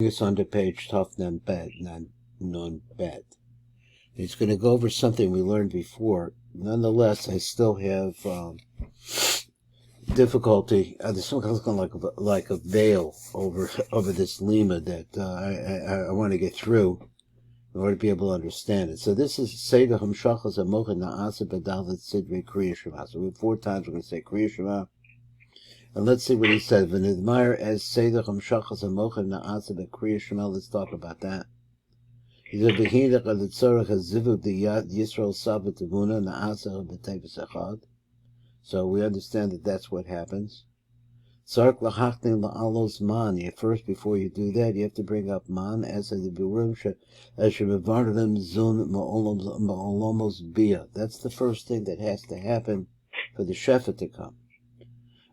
It's on to page Tough Nun Bed. It's going to go over something we learned before. Nonetheless, I still have difficulty. There's something like a veil over this lima that I want to get through in order to be able to understand it. So this is Seder Hamshachas Amochin Na'asa B'Dalet Sidrei Kriya Shema. So we have 4 times we're going to say Kriya Shema. And let's see what he says. V'nidmar as Seder Hamshachas Amochin Na'asa B'Kriya Shema. Let's talk about that. He said, "V'hinach alitzorach hazivuk diyat Yisrael sabat tevuna na'asa b'tevis echad." So we understand that that's what happens. Tzarek lahachnin la'alos man. First, before you do that, you have to bring up man as the biurim shemevardim zun ma'olomos bia. That's the first thing that has to happen for the shefet to come.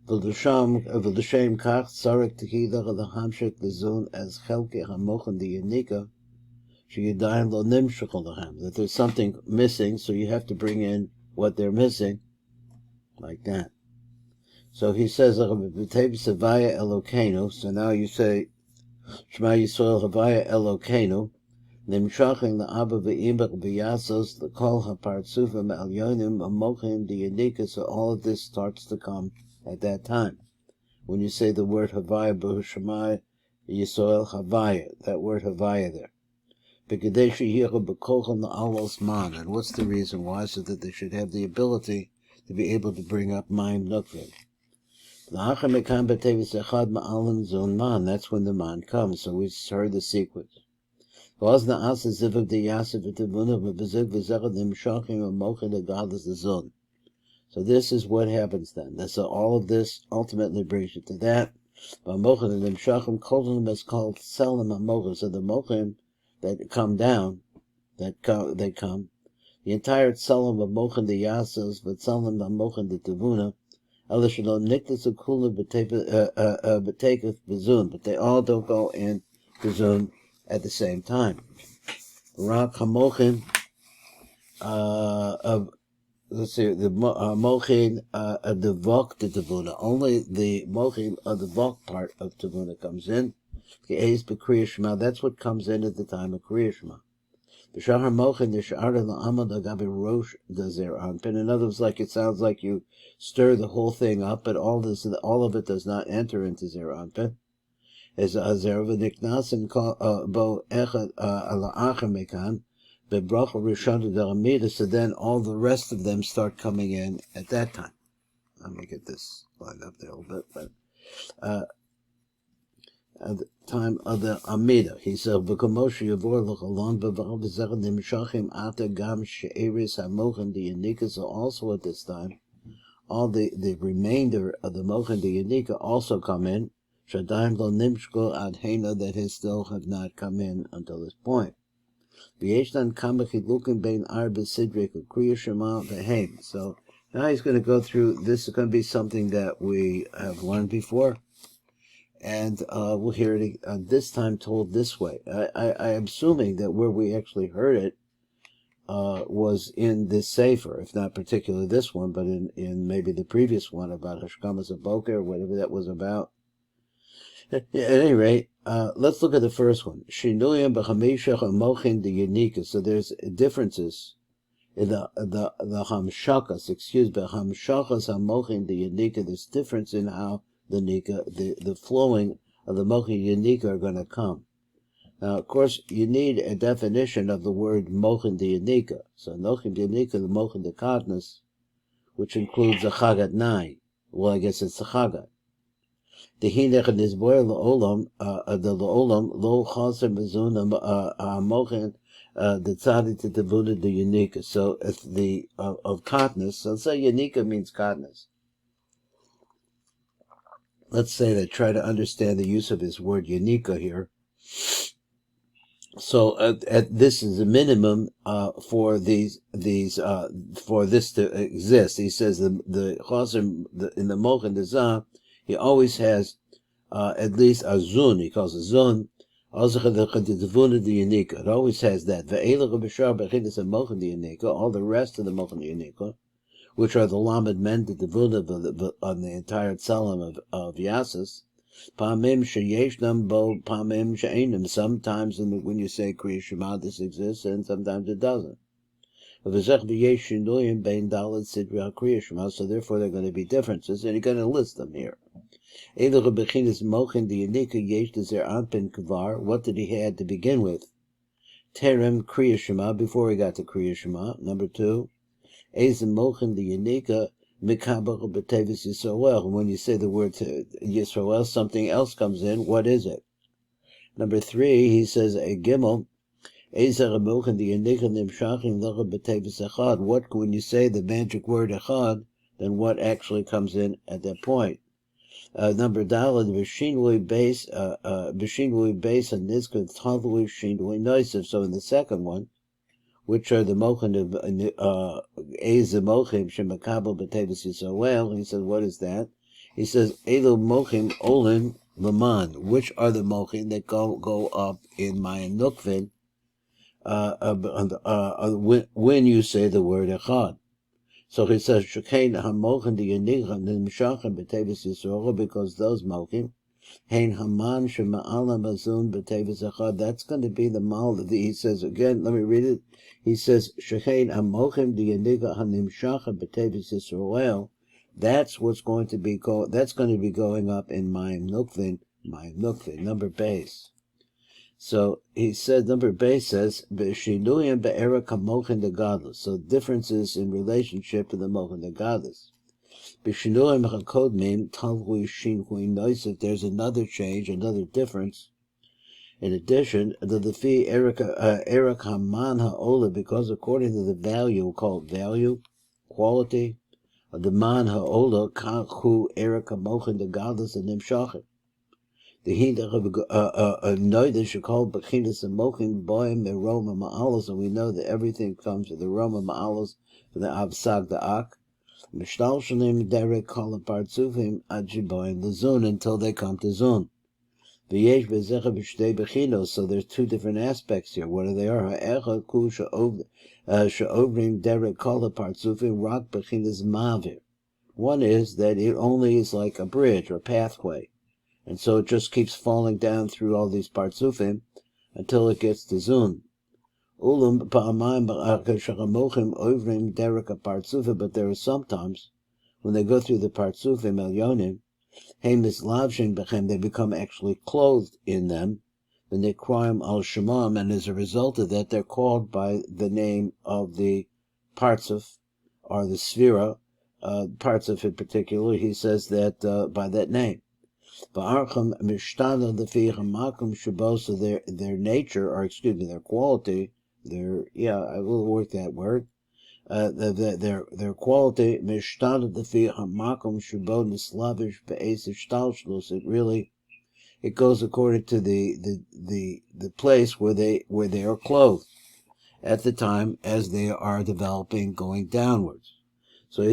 V'l'shem kach tzarek tehidach lahamshek l'zun as chelke hamochin diyanika. That there's something missing, so you have to bring in what they're missing, like that. So he says, so now you say, Shema Yisrael Havaya Elokeinu, Nimshachim La'aba V'imach V'yasos L'kol HaPartzufim Elyonim Amochim Diyanika. So all of this starts to come at that time. When you say the word Havaya B'Shema Yisrael Havaya, that word Havaya there. And what's the reason why? So that they should have the ability to be able to bring up Mayim Nukvim. That's when the man comes. So we heard the sequence. So this is what happens then. So all of this ultimately brings you to that. Is called Selim. So the Mochim that come down, they come. The entire tzalim of Mochin the Yasos, but tzalim of Mochin the Tevuna, Elishalo Niklas Akula Beteketh Bezun, but they all don't go in Bezun at the same time. Rak HaMochin, let's see, the Mochin the Vok the Tevuna, only the Mochin of the Vok part of Tevuna comes in. That's what comes in at the time of Kriya Shema. In other words, like it sounds like you stir the whole thing up, but all of it does not enter into Zer Anpin. So then all the rest of them start coming in at that time. Let me get this lined up there a little bit, but at the time of the Amida, he said, "V'kamoshe yavor l'chalon b'v'al v'zechad nimshachim ata gam she'eris hamochin diyanika." So also at this time, all the remainder of the mochin diyanika also come in. Shadaim lo nimshko ad hena, that has still have not come in until this point. V'yeshtan kama chilukim bein arba sidrek kriya shema v'heim. So now he's going to go through. This is going to be something that we have learned before. And we'll hear it this time told this way. I am assuming that where we actually heard it was in this Sefer, if not particularly this one, but in maybe the previous one about Hashkamas Aboker, or whatever that was about. At any rate, let's look at the first one. Shinuyim b'chamishach amochin diyanika. So there's differences in the hamshakas, hamshakas hamochin diyanika. There's difference in how the flowing of the Mochin Yanika are going to come. Now, of course, you need a definition of the word Mochin Yanika. So, Mochin Yanika, the Mochin de Kadnas, which includes the Chagat Nai. Well, I guess it's the Chagat. The Hinech and Isboyer La'olam, the La'olam, Lo Chaser Mezun, Mochin, the Tzadi to Tevuna the Yanika. So, if the, of Kadnas, so let's say Yanika means Kadnas. Let's say that try to understand the use of his word Yanika here. So this is a minimum for these for this to exist. He says the Chosim in the Moch and the Zah, he always has at least a zun. He calls a zun. It always has that. All the rest of the Moch and the Yanika, which are the Lamed Men, the Devuna on the entire Tzalim of Yasis, Pamim sheyeshnam bo pamim she'enam. Sometimes when you say Kriya Shema, this exists, and sometimes it doesn't. So therefore there are going to be differences, and you're going to list them here. What did he have to begin with? Terem Kriya Shema, before he got to Kriya Shema. Number 2, when you say the word Yisrael, something else comes in. What is it? Number 3, he says a Gimel. What, when you say the magic word Echad, then what actually comes in at that point? Number Daled, Bishinui base, and Nizka Tavui Shinui Noisif. So in the second one, which are the Mochin of the Mochim Shemakabel B'Tevis Yisrael, he says, what is that? He says, Elu Mochim Olin Laman. Which are the Mochim that go up in Mayim Nukvim when you say the word Echad? So he says, Shekein HaMochim D'Yanicham Nimshachim B'Tevis Yisrael, because those Mochim, Hein Haman Shema'ala Mazun B'Tevis Echad, that's going to be the mal. He says again, let me read it. He says, Shekein HaMochim D'Yanicham Nimshachim B'Tevis Yisrael. That's what's going to be that's going to be going up in Mayim Nukvim, number base. So he said, number base says, B'Shinuyim Be'era Kamochin the Godless. So differences in relationship to the Mochin the Godless. B'Shinuyim HaKodmim Talhui Shinhui Noisif. There's another change, another difference. In addition, the Lefi Erik Haman Ha'ola, because according to the value, called value, quality, the Man Ha'ola Kachu Erik Kamochin the Godless and Nimshachim. The hindach of a noida should call bechinas and mochim boim meroma ma'alos, and we know that everything comes to the roma ma'alos for the absag da'ak. Mishtal shalim derek kol partzufim ajiboim the zun, until they come to zun. V'yesh bezecha b'shtei bechinos. So there's two different aspects here. What are they? Ha'echad ku she'ovrim derek kol partzufim rak bechinas mavir. One is that it only is like a bridge or pathway. And so it just keeps falling down through all these partzufim until it gets to zun. But there are sometimes when they go through the partzufim elyonim, they become actually clothed in them, and they cry al shemam, and as a result of that, they're called by the name of the partzuf or the sphera. Partzuf in particular, he says that by that name. So their nature, or excuse me, their quality, I will work that word. Their quality, it goes according to the place where they are clothed at the time as they are developing, going downwards. So the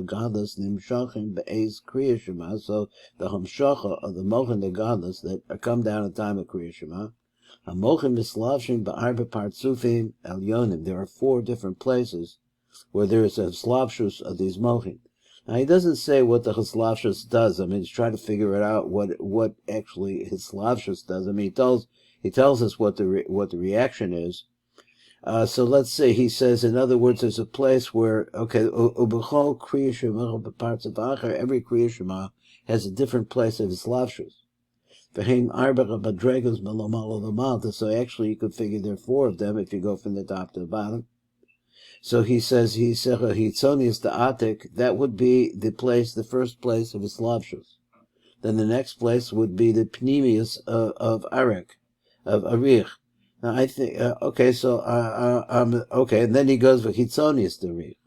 godless nimshachim be'ez Kriya Shema. So the hamshacha of the mochin the godless that come down at the time of Kriya Shema. Hamochin mislavshim ba'arba partzufim elyonim. There are 4 different places where there is a slavshus of these mochin. Now he doesn't say what the slavshus does. I mean, he's trying to figure it out what actually his slavshus does. I mean, he tells us what the reaction is. So let's see, he says, in other words, there's a place where, every Kriya Shema has a different place of its lavshus. So actually you could figure there are 4 of them if you go from the top to the bottom. So he says, Hitzonius the Atik, that would be the first place of its lavshus. Then the next place would be the Pneumius of Arik, of Arich. Now I think okay, and then he goes for Hitzonius the Rich,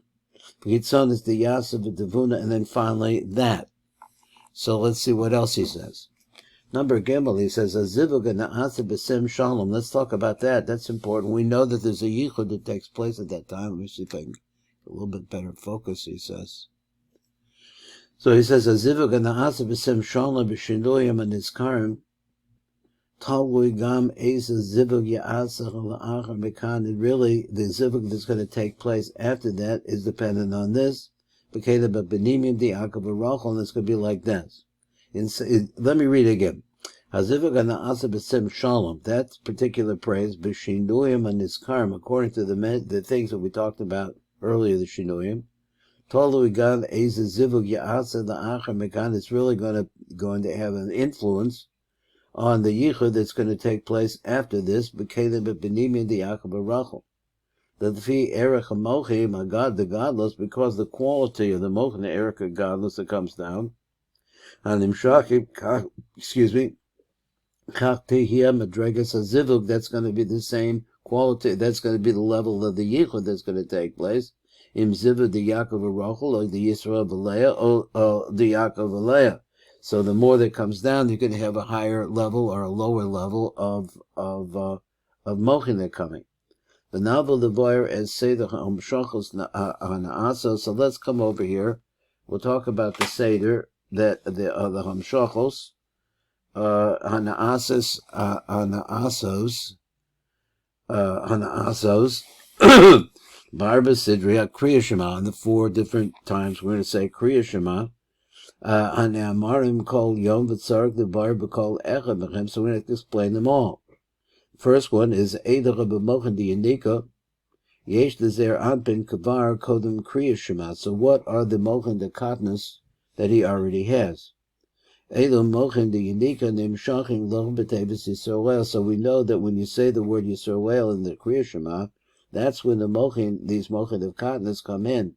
Hitzonius the Yasav the Devuna, and then finally that. So let's see what else he says. Number Gimel, he says Azivug na'asa b'sim shalom. Let's talk about that. That's important. We know that there's a yichud that takes place at that time. Let me see if I can get a little bit better focus. He says. So he says Azivug na'asa b'sim shalom b'shinuyim and nizkarim. Really, the zivug that's going to take place after that is dependent on this. Bekeda Benimim the Akavarachel, and it's going to be like this. Let me read it again. Hazivuk Asa B'Sim Shalom, that particular praise, B'Shinuyim and Nizkarim, according to the things that we talked about earlier, the Shinuyim. Tolu Igan Eza Zivuk Ya'asa the Achar Mekan, it's really going to have an influence on the yichud that's going to take place after this, Bekeda Benimim the Akavarachel. That the fee erech mochim, God, the godless, because the quality of the mochin, the erech of godless, that comes down. And imshachim, excuse me, kach tehiyah madregas hazivuk, that's going to be the same quality, that's going to be the level of the yichud that's going to take place. Im zivuk the Yaakov Arochel, or the Yisrael V'leah, or the Yaakov V'leah. So the more that comes down, you're going to have a higher level or a lower level of mochin that coming. The novel the voyer as say the hamshachos hanaasa. So let's come over here. We'll talk about the seder that the hamshachos hanaasos barba sidria kriya shema. On the 4 different times we're going to say kriya shema. Hanamarim kol yom v'tzarek the barba kol echad bechem. So we're going to explain them all. First one is Eidah b'mochin diyanika yesh lezer anpin kavar kodem kriya shema. So what are the mochin the katnas that he already has? Eidah mochin diyanika nimshachim lo b'tevis Yisrael. So we know that when you say the word Yisrael in the kriya shema, that's when the mochin, these mochin of katnas come in.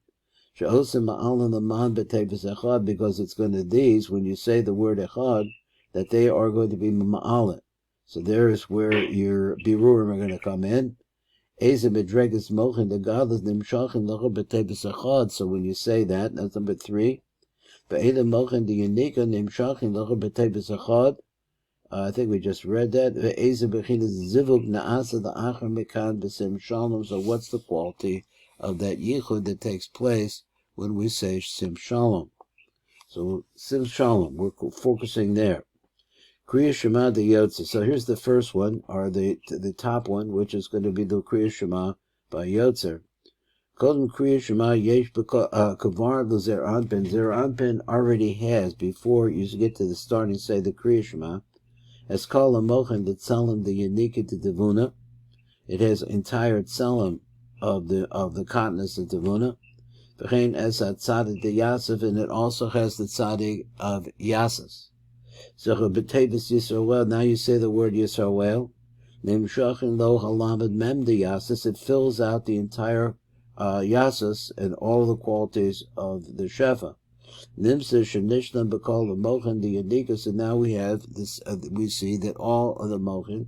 She'osim ma'alan laman b'tevis echad, because it's going to these, when you say the word echad, that they are going to be ma'alan. So there is where your birurim are going to come in. Eze medregas mochin the godless nimshachin lacha b'tevis echad. So when you say that, that's number 3. Ve'eda mochin the yanika nimshachin lacha b'tevis echad. I think we just read that. Ve'eze bechinas zivuk na'asa the achar mekan b'sim shalom. So what's the quality of that yichud that takes place when we say sim shalom? So sim shalom, we're focusing there. Kriya Shema the Yotze. So here's the first one, or the top one, which is going to be the Kriya Shema by Yotzer. Kodem Kriya Shema yesh kavar l'zer anpin. Zer anpin already has, before you get to the starting, say the Kriya Shema, as kol hamochin the tzalim the yanika to devuna. It has entire tzalim of the katnas of devuna. V'chein es tzadik the yasef, and it also has the tzadik of yasas. So b'tevis Yisrael. Now you say the word Yisrael. Nimshachin lo halamad mem de yasas. It fills out the entire yasas and all the qualities of the shefa. Nimsa shenishlam b'kol the mochin the yanika. So now we have this. We see that all of the mochin,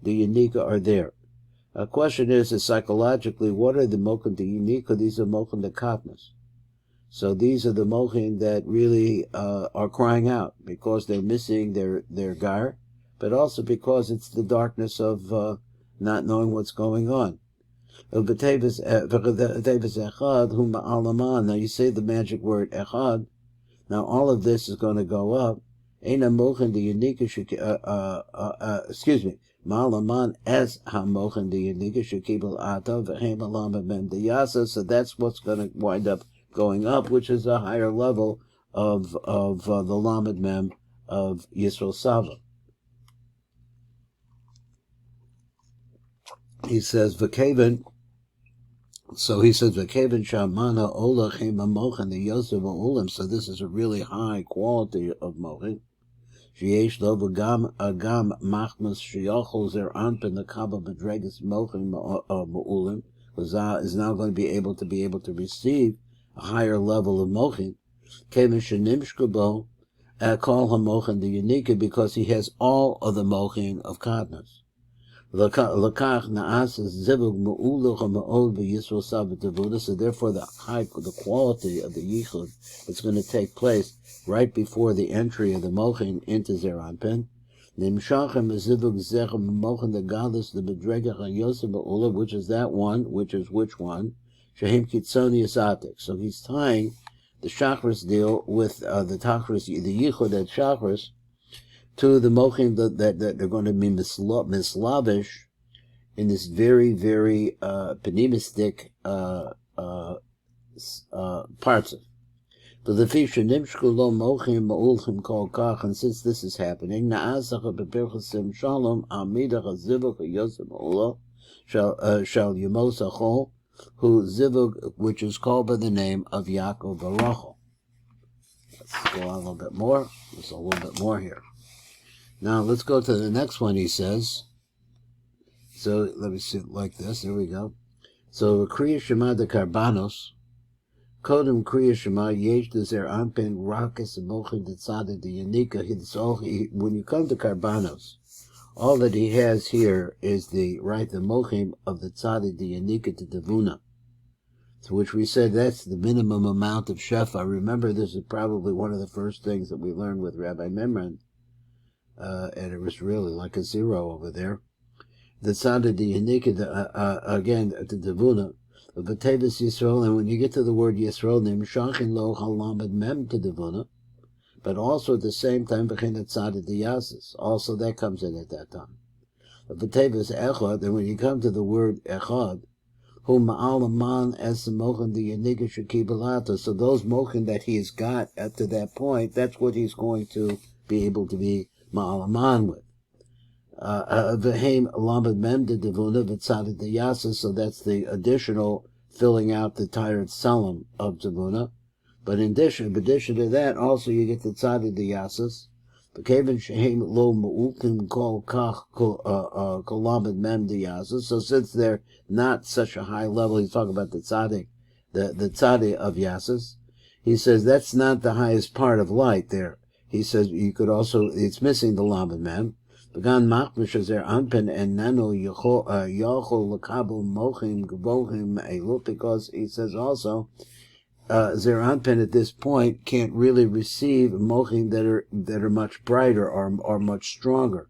the yanika, are there. A question is psychologically, what are the mochin the yanika? These are mochin the katnas. So these are the mochin that really are crying out because they're missing their gar, but also because it's the darkness of not knowing what's going on. Now you say the magic word echad. Now all of this is going to go up. Excuse me. Ma'alaman as hamochin the yanika shekibel atav v'hem alam ben diyasa. So that's what's going to wind up going up, which is a higher level of the Lamed Mem of Yisrael Sava. He says V'keven. So he says V'keven Shamana Olachim Mochin the Yosef Ulim. So this is a really high quality of mochin. Sheyesh lo v'gam agam machmas sheyochol zer anpin the kaba b'dregas mochin ma'ulim. Is now going to be able to receive a higher level of mochin. Kevin shenimshkabo call him mochin the yanika, because he has all of the mochin of katnas. Lakach naasas zivug mu'uluch ma'od v'yisrael sabat. So therefore the quality of the yichud that's going to take place right before the entry of the mochin into Zer Anpin. Nimshachem zivug zechem mochin the godless the bedregach yosef ba'ula, which is that one, which is which one? Shahim kitzoni asatik. So he's tying the chakras deal with the tachris, the yichud at chakras, to the mochin that they're going to be mislavish in this very, very penimistic parts of. But the fisher nimshku lo mochim ma'ulchim kol kach, and since this is happening, na'asacha bepirchasim shalom amidach azivuk yosem ola shall yemos achol, who zivuk, which is called by the name of Yaakov Barachel. Let's go on a little bit more. There's a little bit more here. Now let's go to the next one. He says. So let me see it like this. There we go. So Kriya Shema de Karbanos. Kodem Kriya Shema Yesh Dezer Anpen Rakas Mochin de Tzaddik de Yanika. When you come to Karbanos, all that he has here is the Mochim of the Tzaddik de Yanika to Devuna. To which we said that's the minimum amount of Shefa. Remember, this is probably one of the first things that we learned with Rabbi Memran. And it was really like a zero over there. The Tzaddik de Yanika, again, to Devuna. V'tevis Yisrael, and when you get to the word Yisrael, Nimshachin lo halamed mem to Devuna, but also at the same time, B'chin Tzaddik de Yasis. Also that comes in at that time. V'tevis Echad, and when you come to the word Echad, who ma'alaman es mochin de Yanika shekibelata, so those mochin that he's got up to that point, that's what he's going to be able to be ma'alaman with. V'heim lamed mem de Devuna v'Tzaddik de Yasis, so that's the additional filling out the tired salam of Devuna. But in addition to that, also you get the Tzaddik de Yasis. V'keven sheheim lo ma'ukim kol kach kol lamed mem de Yasis. So since they're not such a high level, he's talking about the Tzaddik of Yasis. He says that's not the highest part of light there. He says you could also, it's missing the lamed mem. Began machmish zer anpen and nano yachol lakabel mochim gvohim elu, because he says also zer anpen at this point can't really receive mochim that are much brighter or much stronger.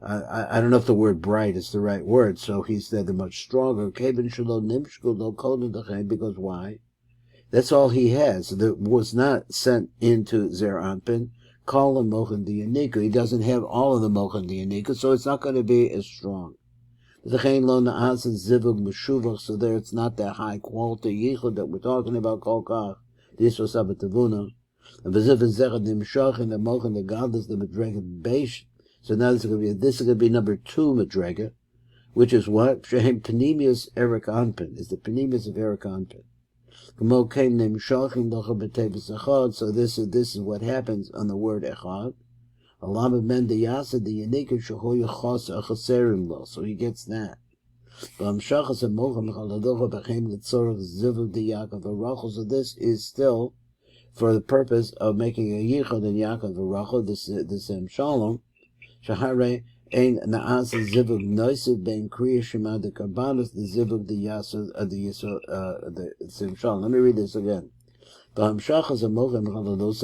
I don't know if the word bright is the right word, so he said they're much stronger. Keben shelo nimshku lo koden dechem, because why? That's all he has. That was not sent into zer anpen. Call him Mochin de Yanika. He doesn't have all of the Mochin de Yanika, so it's not going to be as strong. So there it's not that high quality yichud that we're talking about. Kol kach. This was Sabbat Tavuna. And v'ziv v'zechad nimshach in the Mochin the godless the Madrega Beish. So now this is going to be number 2 Madrega, which is what? Shehem Panemius Erik Anpen. Is the Panemius of Erik Anpen. So this is what happens on the word echad. So he gets that. So this is still for the purpose of making a yichud in Yaakov v'Rachel, the same shalom. Shaar ein naas zivug noisiv ben kriya shema de karbanos the zivug the yasud the sim shalom. Let me read this again. So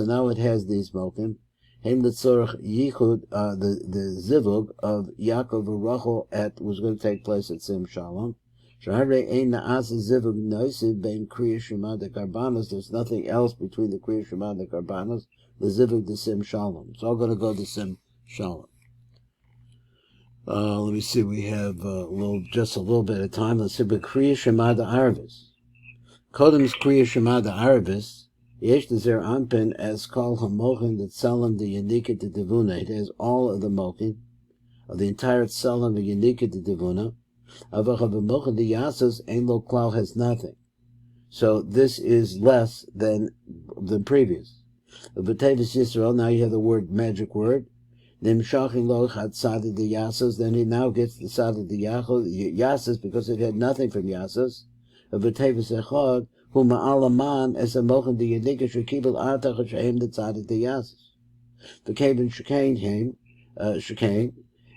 now it has these mochim. Heim letzorach yichud the zivug of Yaakov v'Rachel was going to take place at sim shalom. Shaar ein naas zivug noisiv ben kriya shema de karbanos. There's nothing else between the kriya shema and the karbanos. The zivug the sim shalom. It's all going to go to sim shalom. Let me see, we have just a little bit of time. Let's see, but Kriya Shema de Arvis. Kodem's Kriya Shema de Arvis, Yesh Dezer Anpen as Kol HaMochin that Tzalam de Yanika de Devuna. It has all of the Mochin, of the entire Tzalam of Yanika de Devuna. Avachav HaMochin de Yasas, Ein Lo Klal has nothing. So this is less than previous. V'tevis Yisrael, now you have the magic word. Nimshachin lo had Tzaddik de Yasas, then he now gets the Tzaddik de Yasas because it had nothing from Yasas. V'tevis echad hu ma'alaman es a mochin de Yanika shekibel atach shehem de Tzaddik de Yasas. V'keven shekain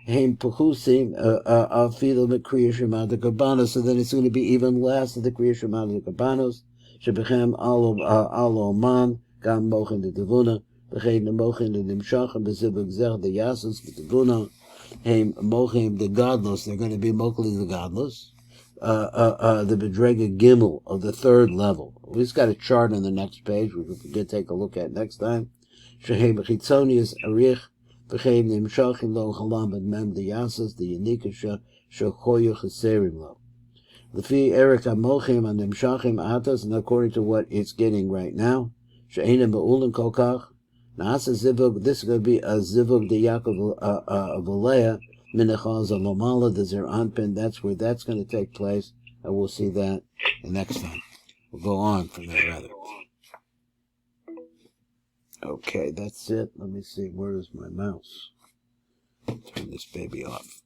heim puchusim afilu mekriya shema de karbanos. So then it's going to be even less of the kriya shema de karbanos. Shebechem alo man gam mochin de Devuna. Begin the mochin the nimshachin bezivug zeh the Yasus b'tevuna heim mochin the godless. They're going to be mochin the godless. The Bedrega Gimel of the 3rd level. We've got a chart on the next page, which we can take a look at next time. Shehem chitzonius arich v'cheim nimshachin lo chalam mem the Yasus the Yanika shechoyu cheserim lo. The fi Erik Amochim and nimshachim atas, and according to what it's getting right now. She'ena Ma'ulim Kolkach. Nasa Zivug, this is going to be a Zivug de Yaakov of Alea, Minachal Zalomala, the Zer Anpin, that's where that's going to take place, and we'll see that the next time. We'll go on from there, rather. Okay, that's it. Let me see, where is my mouse? Turn this baby off.